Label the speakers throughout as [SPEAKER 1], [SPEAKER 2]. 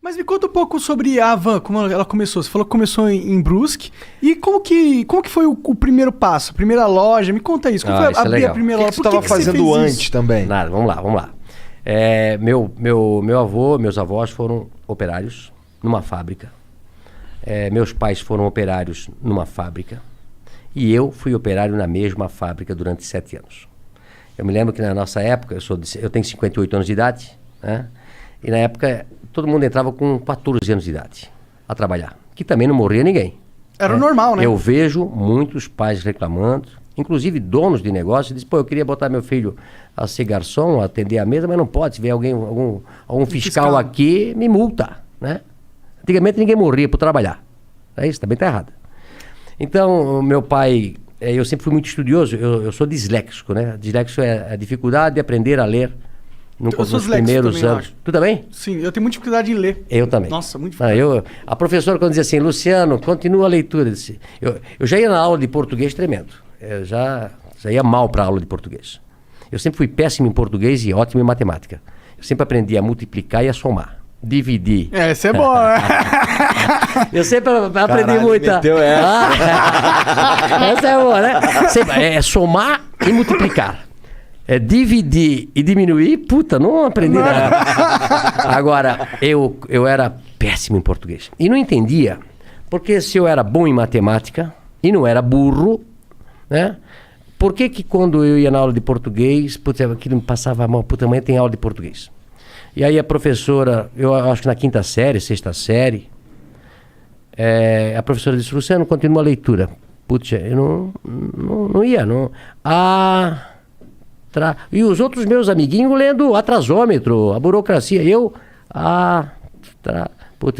[SPEAKER 1] Mas me conta um pouco sobre a Havan, como ela começou. Você falou que começou em Brusque. E como que foi o primeiro passo, a primeira loja? Me conta isso. Como foi abrir a primeira loja?
[SPEAKER 2] O que você estava fazendo antes também?
[SPEAKER 3] Nada, vamos lá. Meus avós foram operários numa fábrica. Meus pais foram operários numa fábrica. E eu fui operário na mesma fábrica durante 7 anos. Eu me lembro que na nossa época, eu tenho 58 anos de idade, né? E na época todo mundo entrava com 14 anos de idade a trabalhar, que também não morria ninguém.
[SPEAKER 1] Era normal, né?
[SPEAKER 3] Eu vejo muitos pais reclamando, inclusive donos de negócio, dizem, eu queria botar meu filho a ser garçom, a atender a mesa, mas não pode. Se vier algum fiscal aqui, me multa, né? Antigamente ninguém morria por trabalhar. Isso também está errado. Então, meu pai, eu sempre fui muito estudioso, eu sou disléxico, né? Disléxico é a dificuldade de aprender a ler nos primeiros anos. Tu também?
[SPEAKER 1] Sim, eu tenho muita dificuldade em ler.
[SPEAKER 3] Eu também.
[SPEAKER 1] Nossa, muito difícil.
[SPEAKER 3] A professora, quando dizia assim, Luciano, continua a leitura. Eu já ia na aula de português tremendo. Eu já ia mal para a aula de português. Eu sempre fui péssimo em português e ótimo em matemática. Eu sempre aprendi a multiplicar e a somar. Dividir.
[SPEAKER 1] Essa é boa, né?
[SPEAKER 3] Eu sempre aprendi muito. Essa é boa, né? É somar e multiplicar. Dividir e diminuir, não aprendi nada. Agora, eu era péssimo em português. E não entendia, porque se eu era bom em matemática e não era burro, né? Por que quando eu ia na aula de português, aquilo me passava mal, amanhã tem aula de português. E aí a professora, eu acho que na 5ª série, 6ª série, a professora disse, Luciano, continua a leitura. Eu não ia. E os outros meus amiguinhos lendo atrasômetro, a burocracia.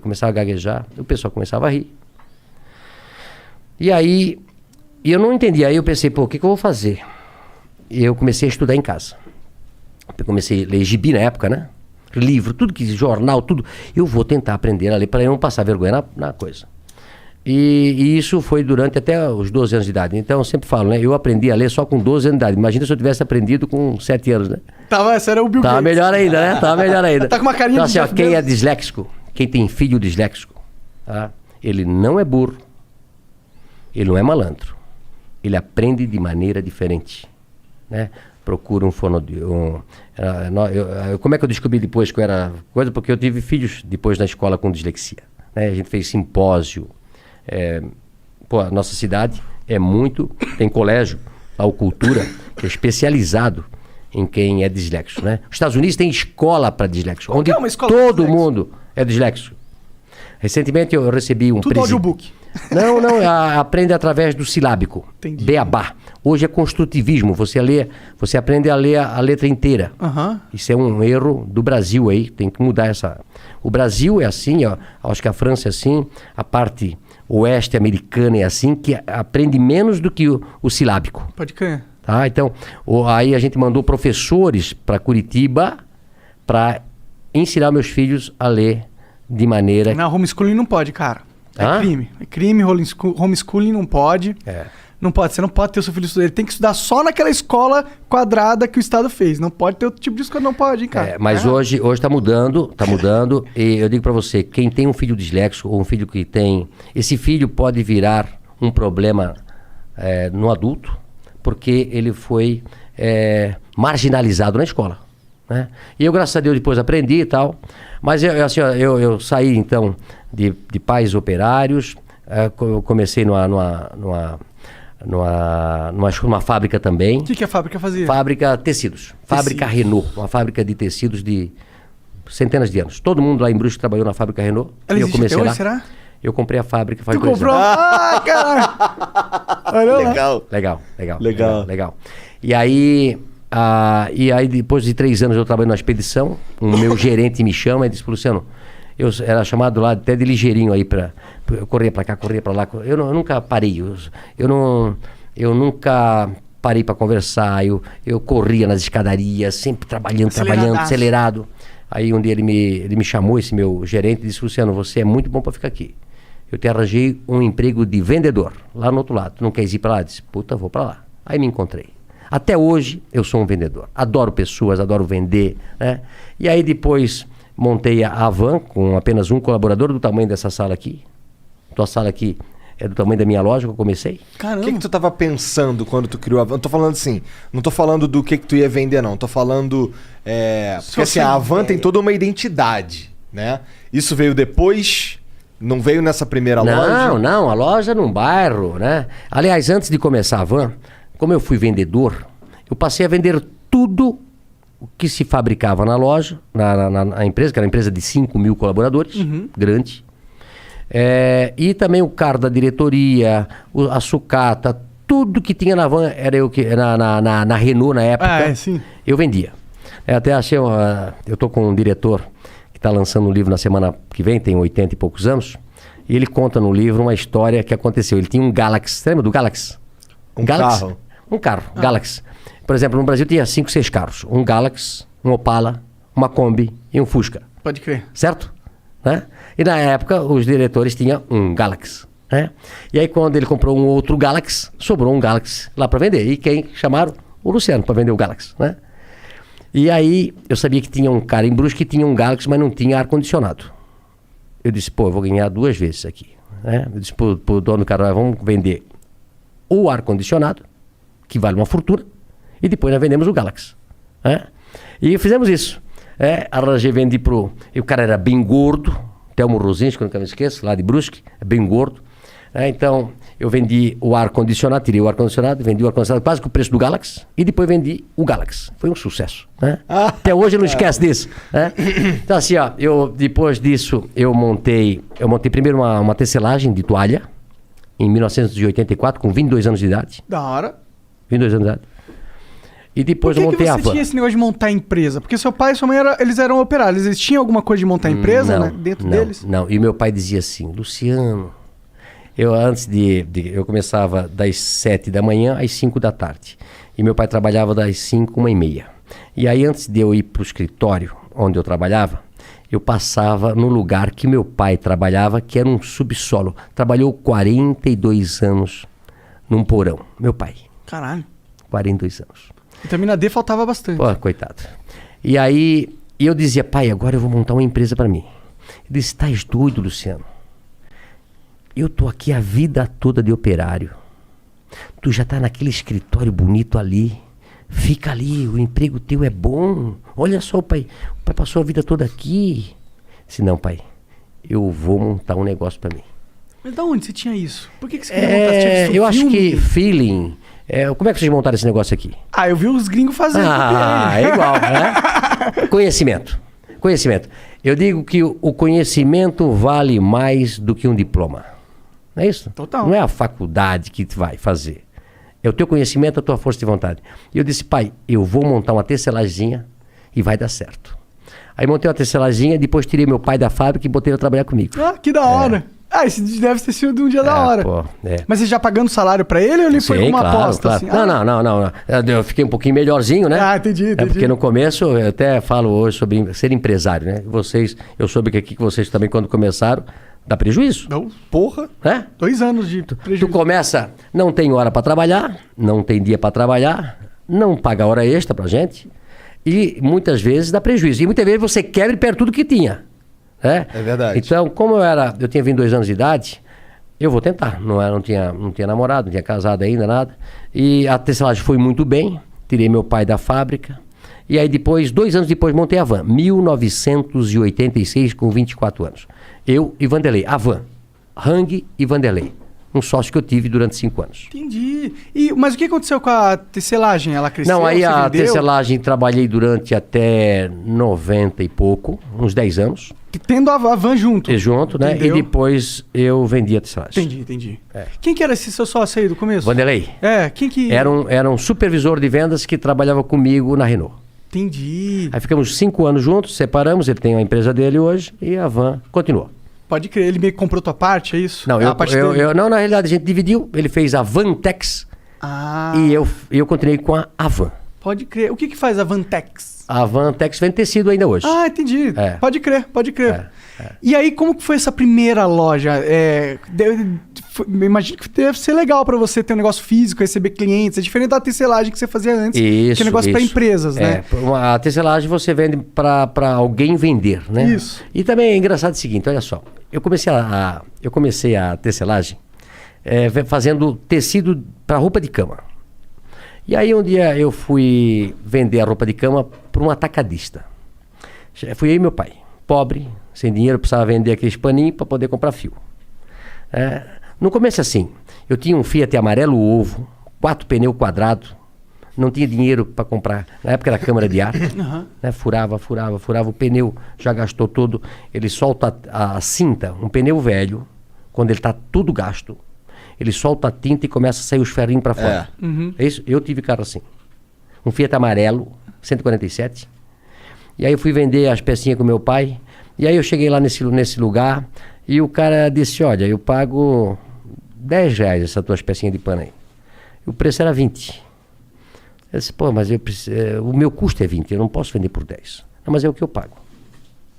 [SPEAKER 3] Começava a gaguejar, o pessoal começava a rir. E aí, eu não entendia. Aí eu pensei, o que eu vou fazer? E eu comecei a estudar em casa. Eu comecei a ler gibi na época, né? Livro, tudo que jornal, tudo. Eu vou tentar aprender a ler para eu não passar vergonha na coisa. E isso foi durante até os 12 anos de idade. Então eu sempre falo, né? Eu aprendi a ler só com 12 anos de idade. Imagina se eu tivesse aprendido com 7 anos, né?
[SPEAKER 1] Esse era o Bill Gates.
[SPEAKER 3] Tava melhor ainda, né? Tava melhor ainda.
[SPEAKER 1] Tá com uma carinha
[SPEAKER 3] então, assim, quem é disléxico, quem tem filho disléxico, tá? Ele não é burro, ele não é malandro. Ele aprende de maneira diferente, né? Procura como é que eu descobri depois que eu era coisa? Porque eu tive filhos depois na escola com dislexia, né? A gente fez simpósio. A nossa cidade tem colégio, a Cultura, que é especializado em quem é disléxico, né? Os Estados Unidos tem escola para disléxico, onde todo mundo é disléxico. Recentemente eu recebi um
[SPEAKER 1] Tudo audiobook.
[SPEAKER 3] Não, aprende através do silábico. Entendi. Beabá. Hoje é construtivismo, você aprende a ler a letra inteira.
[SPEAKER 1] Uhum.
[SPEAKER 3] Isso é um erro do Brasil aí, tem que mudar essa... O Brasil é assim, acho que a França é assim, a parte oeste americana é assim, que aprende menos do que o silábico.
[SPEAKER 1] Pode crer.
[SPEAKER 3] Tá? Então, aí a gente mandou professores para Curitiba para ensinar meus filhos a ler de maneira...
[SPEAKER 1] Não, homeschooling não pode, cara. Crime. É crime, homeschooling não pode. Não pode, você não pode ter o seu filho estudar. Ele tem que estudar só naquela escola quadrada que o Estado fez. Não pode ter outro tipo de escola, não pode, hein, cara.
[SPEAKER 3] Mas hoje tá mudando. E eu digo pra você, quem tem um filho disléxico ou um filho que tem... Esse filho pode virar um problema no adulto, porque ele foi marginalizado na escola, né? E eu, graças a Deus, depois aprendi e tal. Mas eu saí, então, de pais operários. Eu comecei numa fábrica também.
[SPEAKER 1] O que a fábrica fazia?
[SPEAKER 3] Fábrica tecidos. Fábrica Renault. Uma fábrica de tecidos de centenas de anos. Todo mundo lá em Brusque trabalhou na fábrica Renault.
[SPEAKER 1] Ela
[SPEAKER 3] eu comecei lá.
[SPEAKER 1] Será?
[SPEAKER 3] Eu comprei a fábrica faz 2 anos.
[SPEAKER 1] Tu comprou? Cara!
[SPEAKER 3] Legal. E aí, depois de 3 anos eu trabalhei numa expedição. O meu gerente me chama e disse, Luciano, eu era chamado lá até de ligeirinho aí eu corria pra cá, corria pra lá. Eu nunca parei. Eu nunca parei pra conversar. Eu corria nas escadarias, sempre trabalhando, acelerado. Aí um dia ele me chamou, esse meu gerente, e disse, Luciano, você é muito bom pra ficar aqui. Eu te arranjei um emprego de vendedor, lá no outro lado. Tu não queres ir pra lá? Eu disse, vou pra lá. Aí me encontrei. Até hoje eu sou um vendedor. Adoro pessoas, adoro vender, né? E aí depois montei a Van com apenas um colaborador do tamanho dessa sala aqui. Tua sala aqui é do tamanho da minha loja que eu comecei.
[SPEAKER 2] Caramba. O que tu tava pensando quando tu criou a Van? Não tô falando assim, não tô falando do que tu ia vender, não. Tô falando... porque assim, a Van tem toda uma identidade, né? Isso veio depois... Não veio nessa primeira loja?
[SPEAKER 3] Não, a loja num bairro, né? Aliás, antes de começar a Van, como eu fui vendedor, eu passei a vender tudo o que se fabricava na loja, na empresa, que era uma empresa de 5 mil colaboradores, grande. E também o carro da diretoria, a sucata, tudo que tinha na Van, era eu que na Renault na época,
[SPEAKER 1] sim.
[SPEAKER 3] eu vendia. Até achei, eu tô com um diretor que está lançando um livro na semana que vem, tem 80 e poucos anos, e ele conta no livro uma história que aconteceu. Ele tinha um Galaxy, você lembra do Galaxy?
[SPEAKER 2] Carro?
[SPEAKER 3] Um carro, Galaxy. Por exemplo, no Brasil tinha 5, 6 carros. Um Galaxy, um Opala, uma Kombi e um Fusca.
[SPEAKER 1] Pode crer.
[SPEAKER 3] Certo? Né? E na época, os diretores tinham um Galaxy. Né? E aí, quando ele comprou um outro Galaxy, sobrou um Galaxy lá para vender. E quem chamaram? O Luciano, para vender o Galaxy. Né? E aí, eu sabia que tinha um cara em Brusque que tinha um Galaxy, mas não tinha ar-condicionado. Eu disse, eu vou ganhar 2 vezes aqui. Né? Eu disse pro dono do carro, vamos vender o ar-condicionado, que vale uma fortuna, e depois nós vendemos o Galaxy. Né? E fizemos isso. Arranjei, vendi pro... E o cara era bem gordo, Telmo Rosinski, que eu nunca me esqueço, lá de Brusque, bem gordo. Então, eu vendi o ar-condicionado, tirei o ar-condicionado, vendi o ar-condicionado quase que o preço do Galaxy, e depois vendi o Galaxy. Foi um sucesso. Né? Até hoje eu não esqueço disso. Né? Então, assim, depois disso, eu montei primeiro uma tecelagem de toalha, em 1984, com 22 anos de idade.
[SPEAKER 1] Da hora.
[SPEAKER 3] 22 anos de idade. E depois eu montei a Van.
[SPEAKER 1] Por que você tinha esse negócio de montar empresa? Porque seu pai e sua mãe eles eram operários. Eles tinham alguma coisa de montar empresa, né? Dentro deles?
[SPEAKER 3] Não. E meu pai dizia assim, Luciano, eu começava das 7 da manhã às 5 da tarde. E meu pai trabalhava das 5, 1h30. E aí, antes de eu ir para o escritório onde eu trabalhava, eu passava no lugar que meu pai trabalhava, que era um subsolo. Trabalhou 42 anos num porão. Meu pai.
[SPEAKER 1] Caralho.
[SPEAKER 3] 42 anos.
[SPEAKER 1] Vitamina D faltava bastante.
[SPEAKER 3] Pô, coitado. E aí, eu dizia, pai, agora eu vou montar uma empresa para mim. Ele disse, estás doido, Luciano? Eu tô aqui a vida toda de operário. Tu já tá naquele escritório bonito ali. Fica ali, o emprego teu é bom. Olha só, pai. O pai passou a vida toda aqui. Disse, não, pai, eu vou montar um negócio para mim.
[SPEAKER 1] Mas da onde você tinha isso? Por que você queria montar? Você tinha visto
[SPEAKER 3] eu acho
[SPEAKER 1] filme?
[SPEAKER 3] que feeling... como é que vocês montaram esse negócio aqui?
[SPEAKER 1] Eu vi os gringos fazendo.
[SPEAKER 3] É igual, né? Conhecimento. Eu digo que o conhecimento vale mais do que um diploma. Não é isso?
[SPEAKER 1] Total.
[SPEAKER 3] Não é a faculdade que vai fazer. É o teu conhecimento, a tua força de vontade. E eu disse, pai, eu vou montar uma tecelaginha e vai dar certo. Aí montei uma tecelaginha, depois tirei meu pai da fábrica e botei ele a trabalhar comigo.
[SPEAKER 1] Que da hora. Esse deve ter sido um dia da hora. Mas você já pagando salário pra ele ou ele foi com uma aposta?
[SPEAKER 3] Claro. Assim? Não. Eu fiquei um pouquinho melhorzinho, né?
[SPEAKER 1] Entendi.
[SPEAKER 3] Porque no começo, eu até falo hoje sobre ser empresário, né? Eu soube que aqui vocês também, quando começaram, dá prejuízo.
[SPEAKER 1] Não, porra. 2 anos de prejuízo.
[SPEAKER 3] Tu começa, não tem hora pra trabalhar, não tem dia pra trabalhar, não paga hora extra pra gente, e muitas vezes dá prejuízo. E muitas vezes você quebra e perde tudo que tinha. É
[SPEAKER 2] verdade.
[SPEAKER 3] Então, como eu tinha 22 anos de idade, eu vou tentar. Não tinha namorado, não tinha casado ainda, nada. E a tecelagem foi muito bem. Tirei meu pai da fábrica. E aí depois, 2 anos depois, montei a Van. 1986, com 24 anos. Eu e Vanderlei. A Van. Hang e Vanderlei. Um sócio que eu tive durante 5 anos.
[SPEAKER 1] Entendi. Mas o que aconteceu com a tecelagem? Ela cresceu?
[SPEAKER 3] Não, aí a
[SPEAKER 1] vendeu?
[SPEAKER 3] tecelagem trabalhei durante até 90 e pouco, uns 10 anos.
[SPEAKER 1] Tendo a Van junto.
[SPEAKER 3] Junto, né?
[SPEAKER 1] Entendeu?
[SPEAKER 3] E depois eu vendi a tecelagem.
[SPEAKER 1] Entendi. Quem que era esse seu sócio aí do começo?
[SPEAKER 3] Vanderlei.
[SPEAKER 1] Quem que...
[SPEAKER 3] Era um supervisor de vendas que trabalhava comigo na Renault.
[SPEAKER 1] Entendi.
[SPEAKER 3] Aí ficamos 5 anos juntos, separamos, ele tem a empresa dele hoje e a Van continuou.
[SPEAKER 1] Pode crer, ele meio que comprou tua parte, é isso?
[SPEAKER 3] Não, não, na realidade a gente dividiu, ele fez a Vantex e eu continuei com a Van.
[SPEAKER 1] Pode crer. O que faz a Vantex?
[SPEAKER 3] A Vantex vende tecido ainda hoje.
[SPEAKER 1] Entendi. Pode crer. E aí, como que foi essa primeira loja? imagino que deve ser legal pra você ter um negócio físico, receber clientes. É diferente da tecelagem que você fazia antes, que é negócio pra empresas, né?
[SPEAKER 3] A tecelagem você vende pra alguém vender, né?
[SPEAKER 1] Isso.
[SPEAKER 3] E também é engraçado o seguinte, olha só. Eu comecei a tecelagem fazendo tecido para roupa de cama. E aí um dia eu fui vender a roupa de cama para um atacadista. Fui eu e meu pai, pobre, sem dinheiro, precisava vender aqueles paninhos para poder comprar fio. No começo assim, eu tinha um Fiat amarelo ovo, 4 pneus quadrados, não tinha dinheiro para comprar. Na época era câmara de ar, né? Furava, o pneu já gastou todo. Ele solta a cinta, um pneu velho, quando ele está tudo gasto, ele solta a tinta e começa a sair os ferrinhos para fora. É isso? Eu tive carro assim. Um Fiat amarelo, 147. E aí eu fui vender as pecinhas com meu pai. E aí eu cheguei lá nesse lugar e o cara disse, olha, eu pago R$10 essas tuas pecinhas de pano aí. E o preço era 20. Eu disse, pô, mas o meu custo é 20, eu não posso vender por 10. Não, mas é o que eu pago.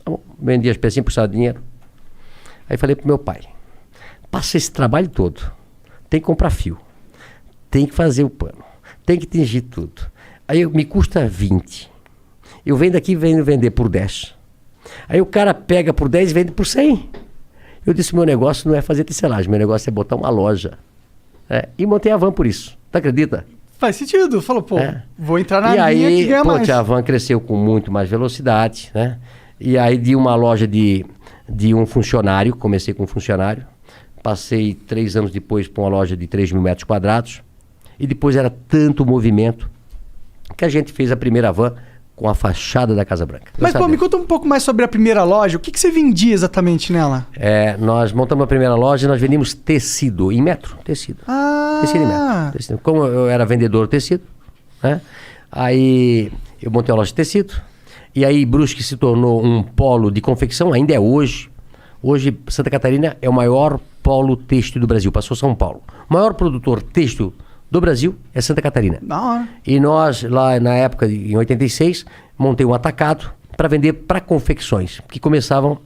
[SPEAKER 3] Tá bom, vendi as pecinhas, precisava de dinheiro. Aí falei pro meu pai, passa esse trabalho todo, tem que comprar fio, tem que fazer o pano, tem que tingir tudo. Aí me custa 20. Eu venho daqui e venho vender por 10. Aí o cara pega por 10 e vende por 100. Eu disse, meu negócio não é fazer tecelagem, meu negócio é botar uma loja. E montei a Van por isso. Tu acredita?
[SPEAKER 1] Faz sentido. Falou, pô, vou entrar na linha que ganha mais.
[SPEAKER 3] A Van cresceu com muito mais velocidade, né? E aí de uma loja de um funcionário, comecei com um funcionário, passei 3 anos depois para uma loja de 3 mil metros quadrados, e depois era tanto movimento que a gente fez a primeira Van com a fachada da Casa Branca.
[SPEAKER 1] Mas, pô, me conta um pouco mais sobre a primeira loja. O que você vendia exatamente nela?
[SPEAKER 3] Nós montamos a primeira loja e nós vendíamos tecido, em metro, tecido. Tecido em metro. Tecido. Como eu era vendedor de tecido, né? Aí eu montei a loja de tecido, e aí Brusque se tornou um polo de confecção, ainda é hoje. Hoje, Santa Catarina é o maior polo têxtil do Brasil, passou São Paulo. O maior produtor têxtil do Brasil é Santa Catarina. E nós, lá na época, em 86, montei um atacado para vender para confecções, que começaram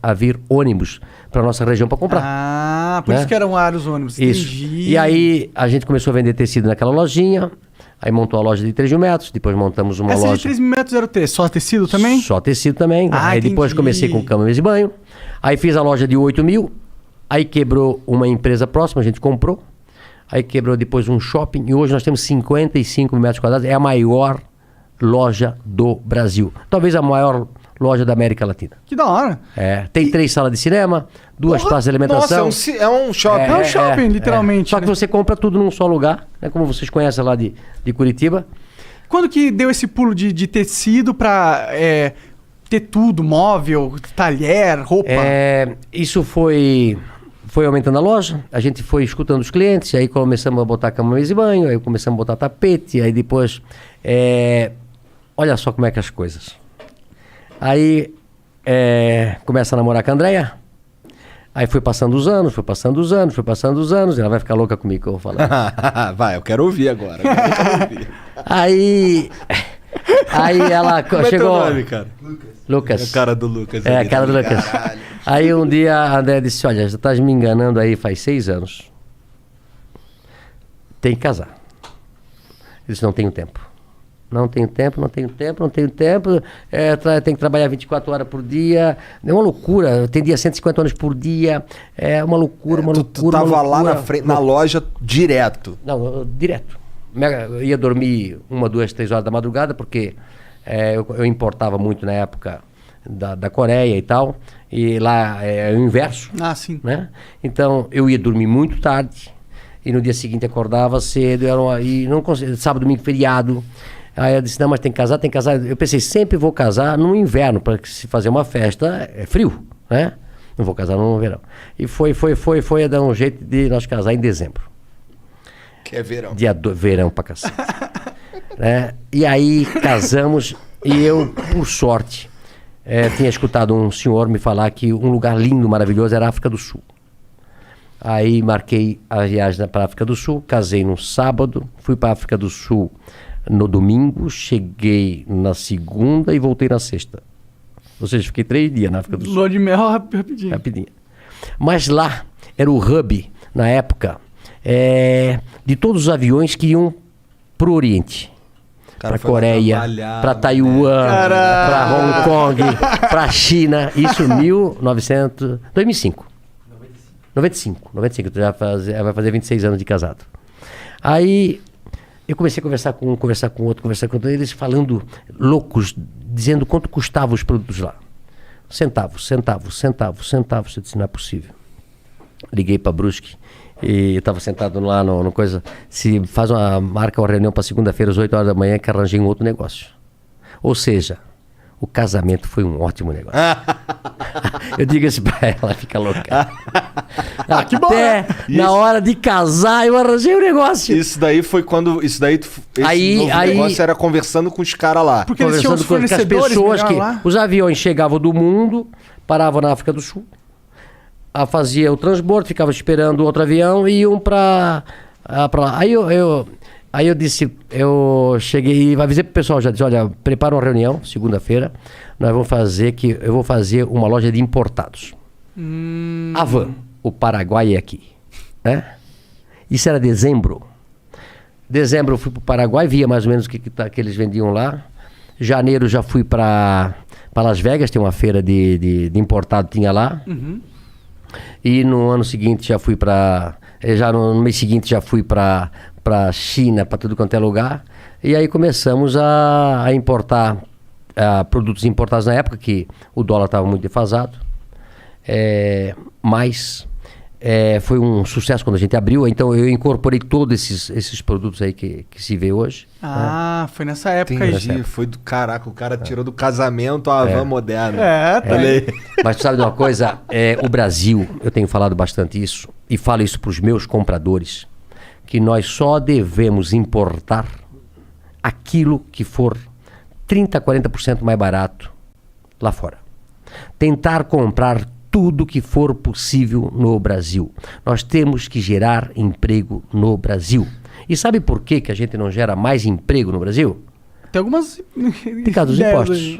[SPEAKER 3] a vir ônibus para nossa região para comprar.
[SPEAKER 1] Por isso que eram vários ônibus.
[SPEAKER 3] Isso.
[SPEAKER 1] Entendi.
[SPEAKER 3] E aí a gente começou a vender tecido naquela lojinha, aí montou a loja de 3 mil metros, depois montamos uma loja...
[SPEAKER 1] Essa de 3 mil metros era o quê? Só tecido também?
[SPEAKER 3] Só tecido também. Aí depois comecei com cama, mesa e banho. Aí fiz a loja de 8 mil, aí quebrou uma empresa próxima, a gente comprou. Aí quebrou depois um shopping e hoje nós temos 55 mil metros quadrados. É a maior loja do Brasil. Talvez a maior loja da América Latina.
[SPEAKER 1] Que da hora.
[SPEAKER 3] Tem 3 salas de cinema, 2 praças de alimentação.
[SPEAKER 2] Nossa, é um shopping.
[SPEAKER 1] É um shopping, literalmente.
[SPEAKER 3] Só que você compra tudo num só lugar, né? Como vocês conhecem lá de Curitiba.
[SPEAKER 1] Quando que deu esse pulo de tecido pra ter tudo, móvel, talher, roupa?
[SPEAKER 3] Isso foi aumentando a loja, a gente foi escutando os clientes, aí começamos a botar cama, mesa e banho, aí começamos a botar tapete, aí depois... olha só como é que as coisas. Aí começa a namorar com a Andréia, aí foi passando os anos, ela vai ficar louca comigo que eu vou falar.
[SPEAKER 2] Vai, eu quero ouvir agora.
[SPEAKER 3] Aí ela
[SPEAKER 2] Como
[SPEAKER 3] chegou...
[SPEAKER 2] É teu nome, cara?
[SPEAKER 3] Lucas.
[SPEAKER 2] É a cara do Lucas.
[SPEAKER 3] A cara do Lucas.
[SPEAKER 2] Caralho.
[SPEAKER 3] Aí um dia a André disse, olha, já estás me enganando aí faz 6 anos. Tem que casar. Eu disse, não tenho tempo. Tem que trabalhar 24 horas por dia. É uma loucura. Tem dia 150 horas por dia. É uma loucura,
[SPEAKER 2] Tu tava lá na frente, na loja direto.
[SPEAKER 3] Não, direto. Eu ia dormir 1, 2, 3 horas da madrugada, porque eu importava muito na época da Coreia e tal, e lá é o inverso.
[SPEAKER 1] Sim.
[SPEAKER 3] Né? Então eu ia dormir muito tarde, e no dia seguinte acordava cedo, e não conseguia, sábado, domingo, feriado. Aí eu disse, não, mas tem que casar. Eu pensei, sempre vou casar no inverno, para se fazer uma festa, é frio, né? Não vou casar no verão. E foi a dar um jeito de nós casar em dezembro.
[SPEAKER 2] Que é verão.
[SPEAKER 3] Verão pra cacete. Né? E aí casamos e eu, por sorte, tinha escutado um senhor me falar que um lugar lindo, maravilhoso era a África do Sul. Aí marquei a viagem para a África do Sul, casei no sábado, fui para a África do Sul no domingo, cheguei na segunda e voltei na sexta. Ou seja, fiquei 3 dias na África do Sul.
[SPEAKER 1] Lua de mel rapidinho.
[SPEAKER 3] Mas lá era o hub na época, de todos os aviões que iam para o Oriente. Para Coreia, para Taiwan, para Hong Kong, para China. Isso 2005. 95. Vai fazer 26 anos de casado. Aí eu comecei a conversar com outro, eles falando loucos, dizendo quanto custavam os produtos lá. Centavos. Eu disse, não é possível. Liguei para Brusque e eu estava sentado lá no coisa. Marca uma reunião para segunda-feira às 8 horas da manhã que arranjei um outro negócio. Ou seja, o casamento foi um ótimo negócio. Eu digo isso pra ela, fica louca.
[SPEAKER 1] Que bom,
[SPEAKER 3] Até na hora de casar eu arranjei o negócio.
[SPEAKER 2] Isso daí foi quando... Esse negócio era conversando com os caras lá.
[SPEAKER 1] Porque eles tinham os
[SPEAKER 3] com as pessoas que...
[SPEAKER 1] lá. Os
[SPEAKER 3] aviões chegavam do mundo, paravam na África do Sul, fazia o transbordo, ficava esperando outro avião e iam pra lá. Aí eu disse, eu cheguei e avisei pro pessoal, já disse, olha, prepara uma reunião, segunda-feira, eu vou fazer uma loja de importados. Avan, o Paraguai é aqui, né? Isso era dezembro. Dezembro eu fui pro Paraguai, via mais ou menos o que eles vendiam lá. Janeiro já fui para Las Vegas, tem uma feira de importado, tinha lá. E no ano seguinte já fui no mês seguinte já fui para China, para tudo quanto é lugar. E aí começamos a importar produtos importados na época, que o dólar estava muito defasado. Mas foi um sucesso quando a gente abriu. Então eu incorporei todos esses produtos aí que se vê hoje.
[SPEAKER 1] Foi nessa época aí.
[SPEAKER 2] Foi do caraca, o cara tirou do casamento a van moderna.
[SPEAKER 3] Mas tu sabe de uma coisa? O Brasil, eu tenho falado bastante isso, e falo isso para os meus compradores, que nós só devemos importar aquilo que for 30%, 40% mais barato lá fora. Tentar comprar tudo que for possível no Brasil. Nós temos que gerar emprego no Brasil. E sabe por que a gente não gera mais emprego no Brasil?
[SPEAKER 1] Tem algumas...
[SPEAKER 3] Por causa dos impostos.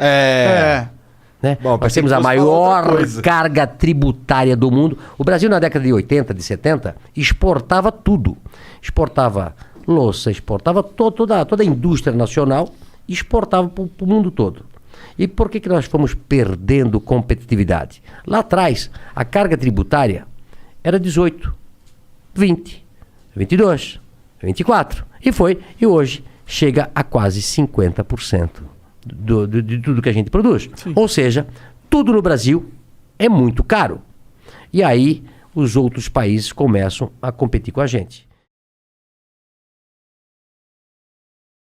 [SPEAKER 3] Né?
[SPEAKER 2] Bom,
[SPEAKER 3] nós temos a maior carga tributária do mundo. O Brasil, na década de 80, de 70, exportava tudo. Exportava louça, exportava toda a indústria nacional, exportava para o mundo todo. E por que nós fomos perdendo competitividade? Lá atrás, a carga tributária era 18, 20, 22, 24. E hoje chega a quase 50% de tudo que a gente produz. Sim. Ou seja, tudo no Brasil é muito caro. E aí os outros países começam a competir com a gente.